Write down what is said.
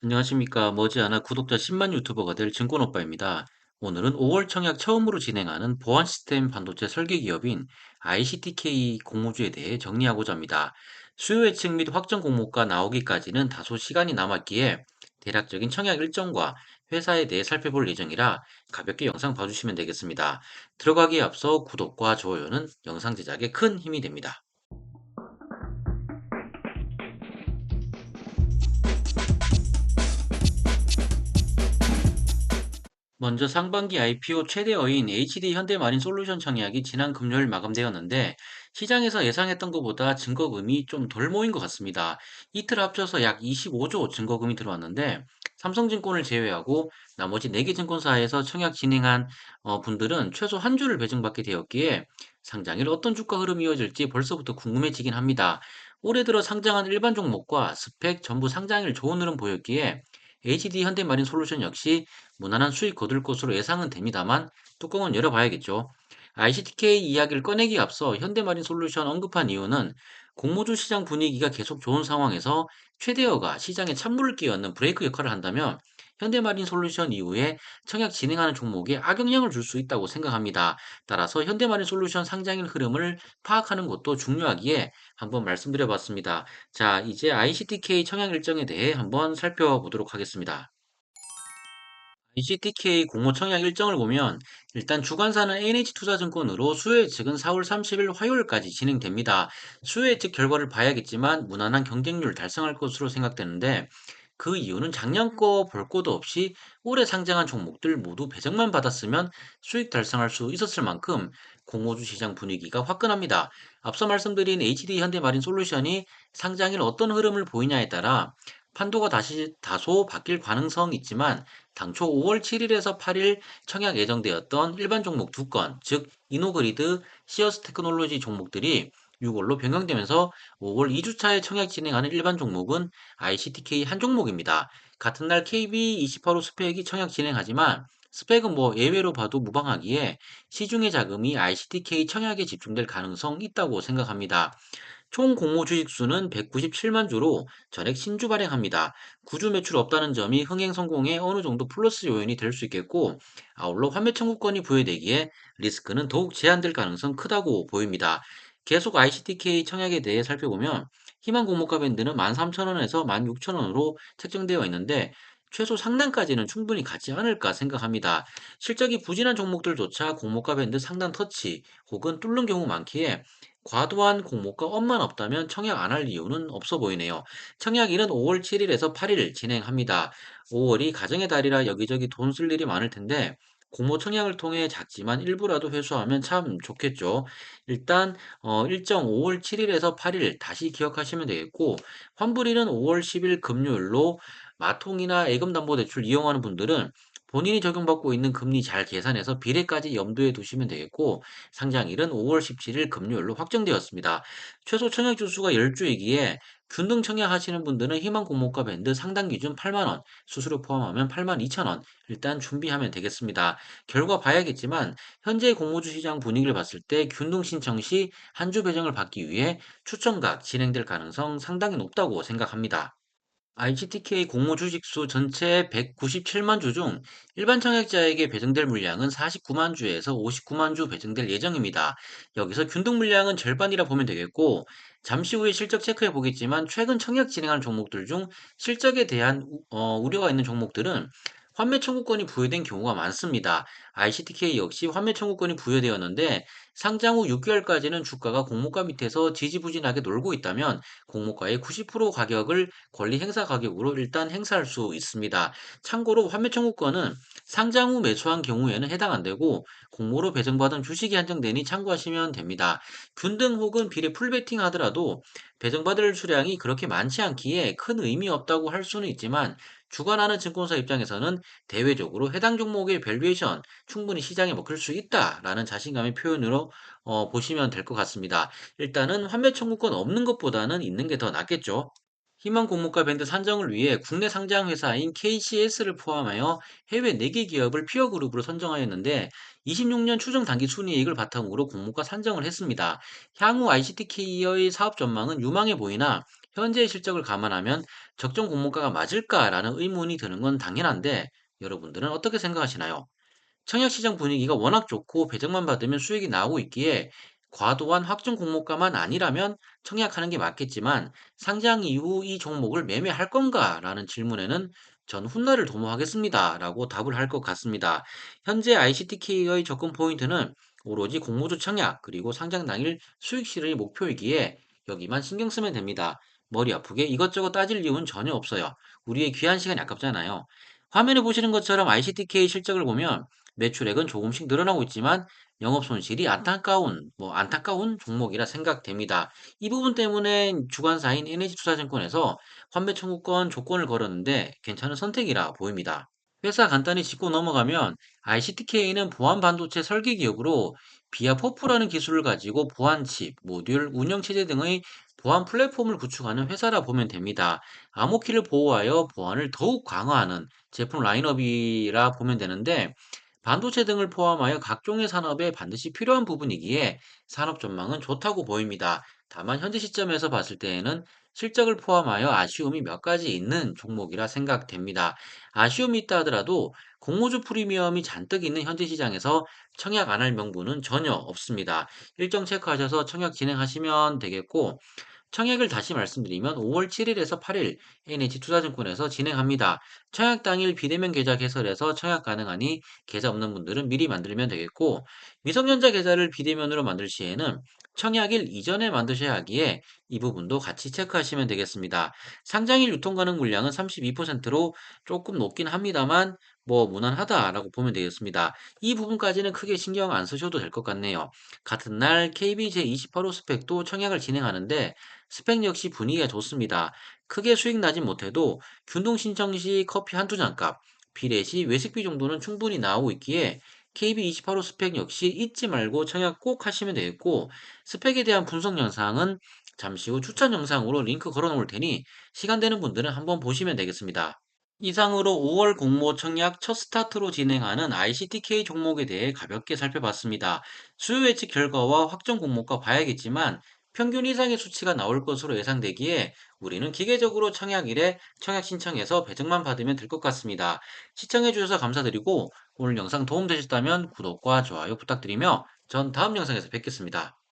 안녕하십니까. 머지않아 구독자 10만 유튜버가 될 증권오빠입니다. 오늘은 5월 청약 처음으로 진행하는 보안 시스템 반도체 설계 기업인 ICTK 공모주에 대해 정리하고자 합니다. 수요 예측 및 확정 공모가 나오기까지는 다소 시간이 남았기에 대략적인 청약 일정과 회사에 대해 살펴볼 예정이라 가볍게 영상 봐주시면 되겠습니다. 들어가기에 앞서 구독과 좋아요는 영상 제작에 큰 힘이 됩니다. 먼저 상반기 IPO 최대어인 HD 현대마린솔루션 청약이 지난 금요일 마감되었는데 시장에서 예상했던 것보다 증거금이 좀 덜 모인 것 같습니다. 이틀 합쳐서 약 25조 증거금이 들어왔는데 삼성증권을 제외하고 나머지 4개 증권사에서 청약 진행한 분들은 최소 한 주를 배정받게 되었기에 상장일 어떤 주가 흐름이 이어질지 벌써부터 궁금해지긴 합니다. 올해 들어 상장한 일반 종목과 스펙 전부 상장일 좋은 흐름 보였기에 HD 현대마린솔루션 역시 무난한 수익 거둘 것으로 예상은 됩니다만 뚜껑은 열어봐야겠죠. ICTK 이야기를 꺼내기 앞서 현대마린솔루션 언급한 이유는 공모주 시장 분위기가 계속 좋은 상황에서 최대어가 시장에 찬물을 끼얹는 브레이크 역할을 한다면 현대마린솔루션 이후에 청약 진행하는 종목에 악영향을 줄 수 있다고 생각합니다. 따라서 현대마린솔루션 상장일 흐름을 파악하는 것도 중요하기에 한번 말씀드려봤습니다. 자, 이제 ICTK 청약 일정에 대해 한번 살펴보도록 하겠습니다. ICTK 공모 청약 일정을 보면 일단 주관사는 NH투자증권으로 수요 예측은 4월 30일 화요일까지 진행됩니다. 수요 예측 결과를 봐야겠지만 무난한 경쟁률 달성할 것으로 생각되는데 그 이유는 작년 거 볼 것도 없이 올해 상장한 종목들 모두 배정만 받았으면 수익 달성할 수 있었을 만큼 공모주 시장 분위기가 화끈합니다. 앞서 말씀드린 HD 현대마린솔루션이 상장일 어떤 흐름을 보이냐에 따라 판도가 다시 다소 바뀔 가능성이 있지만 당초 5월 7일에서 8일 청약 예정되었던 일반 종목 2건, 즉 이노그리드, 시어스 테크놀로지 종목들이 6월로 변경되면서 5월 2주차에 청약 진행하는 일반 종목은 ICTK 한 종목입니다. 같은 날 KB285 스펙이 청약 진행하지만 스펙은 뭐 예외로 봐도 무방하기에 시중의 자금이 ICTK 청약에 집중될 가능성 있다고 생각합니다. 총 공모 주식수는 197만 주로 전액 신주 발행합니다. 구주 매출 없다는 점이 흥행 성공에 어느 정도 플러스 요인이 될 수 있겠고, 아울러 환매 청구권이 부여되기에 리스크는 더욱 제한될 가능성 크다고 보입니다. 계속 ICTK 청약에 대해 살펴보면 희망 공모가 밴드는 13,000원에서 16,000원으로 책정되어 있는데 최소 상단까지는 충분히 가지 않을까 생각합니다. 실적이 부진한 종목들조차 공모가 밴드 상단 터치 혹은 뚫는 경우 많기에 과도한 공모가 엄만 없다면 청약 안 할 이유는 없어 보이네요. 청약일은 5월 7일에서 8일 진행합니다. 5월이 가정의 달이라 여기저기 돈 쓸 일이 많을 텐데 공모 청약을 통해 작지만 일부라도 회수하면 참 좋겠죠. 일단 일정 5월 7일에서 8일 다시 기억하시면 되겠고 환불일은 5월 10일 금요일로 마통이나 예금담보대출 이용하는 분들은 본인이 적용받고 있는 금리 잘 계산해서 비례까지 염두에 두시면 되겠고 상장일은 5월 17일 금요일로 확정되었습니다. 최소 청약 주수가 10주이기에 균등 청약하시는 분들은 희망 공모가 밴드 상당 기준 8만 원, 수수료 포함하면 8만 2천 원 일단 준비하면 되겠습니다. 결과 봐야겠지만 현재 공모주 시장 분위기를 봤을 때 균등 신청 시 한 주 배정을 받기 위해 추천각 진행될 가능성 상당히 높다고 생각합니다. IGTK 공모 주식수 전체 197만 주 중 일반 청약자에게 배정될 물량은 49만 주에서 59만 주 배정될 예정입니다. 여기서 균등 물량은 절반이라 보면 되겠고, 잠시 후에 실적 체크해 보겠지만 최근 청약 진행하는 종목들 중 실적에 대한 우려가 있는 종목들은 환매 청구권이 부여된 경우가 많습니다. ICTK 역시 환매 청구권이 부여되었는데 상장 후 6개월까지는 주가가 공모가 밑에서 지지부진하게 놀고 있다면 공모가의 90% 가격을 권리 행사 가격으로 일단 행사할 수 있습니다. 참고로 환매 청구권은 상장 후 매수한 경우에는 해당 안 되고 공모로 배정받은 주식이 한정되니 참고하시면 됩니다. 균등 혹은 비례 풀베팅 하더라도 배정받을 수량이 그렇게 많지 않기에 큰 의미 없다고 할 수는 있지만 주관하는 증권사 입장에서는 대외적으로 해당 종목의 밸류에이션 충분히 시장에 먹힐 수 있다라는 자신감의 표현으로 보시면 될 것 같습니다. 일단은 환매 청구권 없는 것보다는 있는 게 더 낫겠죠. 희망 공모가 밴드 산정을 위해 국내 상장 회사인 KCS를 포함하여 해외 4개 기업을 피어 그룹으로 선정하였는데 26년 추정 단기 순이익을 바탕으로 공모가 산정을 했습니다. 향후 ICTK의 사업 전망은 유망해 보이나 현재의 실적을 감안하면 적정 공모가가 맞을까라는 의문이 드는 건 당연한데 여러분들은 어떻게 생각하시나요? 청약시장 분위기가 워낙 좋고 배정만 받으면 수익이 나오고 있기에 과도한 확정 공모가만 아니라면 청약하는 게 맞겠지만 상장 이후 이 종목을 매매할 건가라는 질문에는 전 훗날을 도모하겠습니다라고 답을 할 것 같습니다. 현재 ICTK의 접근 포인트는 오로지 공모주 청약 그리고 상장 당일 수익 실현이 목표이기에 여기만 신경 쓰면 됩니다. 머리 아프게 이것저것 따질 이유는 전혀 없어요. 우리의 귀한 시간이 아깝잖아요. 화면에 보시는 것처럼 ICTK 실적을 보면 매출액은 조금씩 늘어나고 있지만 영업 손실이 안타까운 종목이라 생각됩니다. 이 부분 때문에 주관사인 NH투자증권에서 환매 청구권 조건을 걸었는데 괜찮은 선택이라 보입니다. 회사 간단히 짚고 넘어가면 ICTK는 보안 반도체 설계 기업으로 비아포프라는 기술을 가지고 보안 칩, 모듈, 운영 체제 등의 보안 플랫폼을 구축하는 회사라 보면 됩니다. 암호키를 보호하여 보안을 더욱 강화하는 제품 라인업이라 보면 되는데 반도체 등을 포함하여 각종의 산업에 반드시 필요한 부분이기에 산업 전망은 좋다고 보입니다. 다만 현재 시점에서 봤을 때에는 실적을 포함하여 아쉬움이 몇 가지 있는 종목이라 생각됩니다. 아쉬움이 있다 하더라도 공모주 프리미엄이 잔뜩 있는 현재 시장에서 청약 안 할 명분은 전혀 없습니다. 일정 체크하셔서 청약 진행하시면 되겠고 청약을 다시 말씀드리면 5월 7일에서 8일 NH투자증권에서 진행합니다. 청약 당일 비대면 계좌 개설해서 청약 가능하니 계좌 없는 분들은 미리 만들면 되겠고 미성년자 계좌를 비대면으로 만들 시에는 청약일 이전에 만드셔야 하기에 이 부분도 같이 체크하시면 되겠습니다. 상장일 유통 가능 물량은 32%로 조금 높긴 합니다만 무난하다라고 보면 되겠습니다. 이 부분까지는 크게 신경 안 쓰셔도 될 것 같네요. 같은 날 KB 제28호 스펙도 청약을 진행하는데 스펙 역시 분위기가 좋습니다. 크게 수익 나진 못해도 균등 신청 시 커피 한두 잔값, 비례 시 외식비 정도는 충분히 나오고 있기에 KB28호 스펙 역시 잊지 말고 청약 꼭 하시면 되겠고 스펙에 대한 분석 영상은 잠시 후 추천 영상으로 링크 걸어 놓을 테니 시간 되는 분들은 한번 보시면 되겠습니다. 이상으로 5월 공모 청약 첫 스타트로 진행하는 ICTK 종목에 대해 가볍게 살펴봤습니다. 수요 예측 결과와 확정 공모가 봐야겠지만 평균 이상의 수치가 나올 것으로 예상되기에 우리는 기계적으로 청약일에 청약 신청해서 배정만 받으면 될 것 같습니다. 시청해주셔서 감사드리고 오늘 영상 도움되셨다면 구독과 좋아요 부탁드리며 전 다음 영상에서 뵙겠습니다.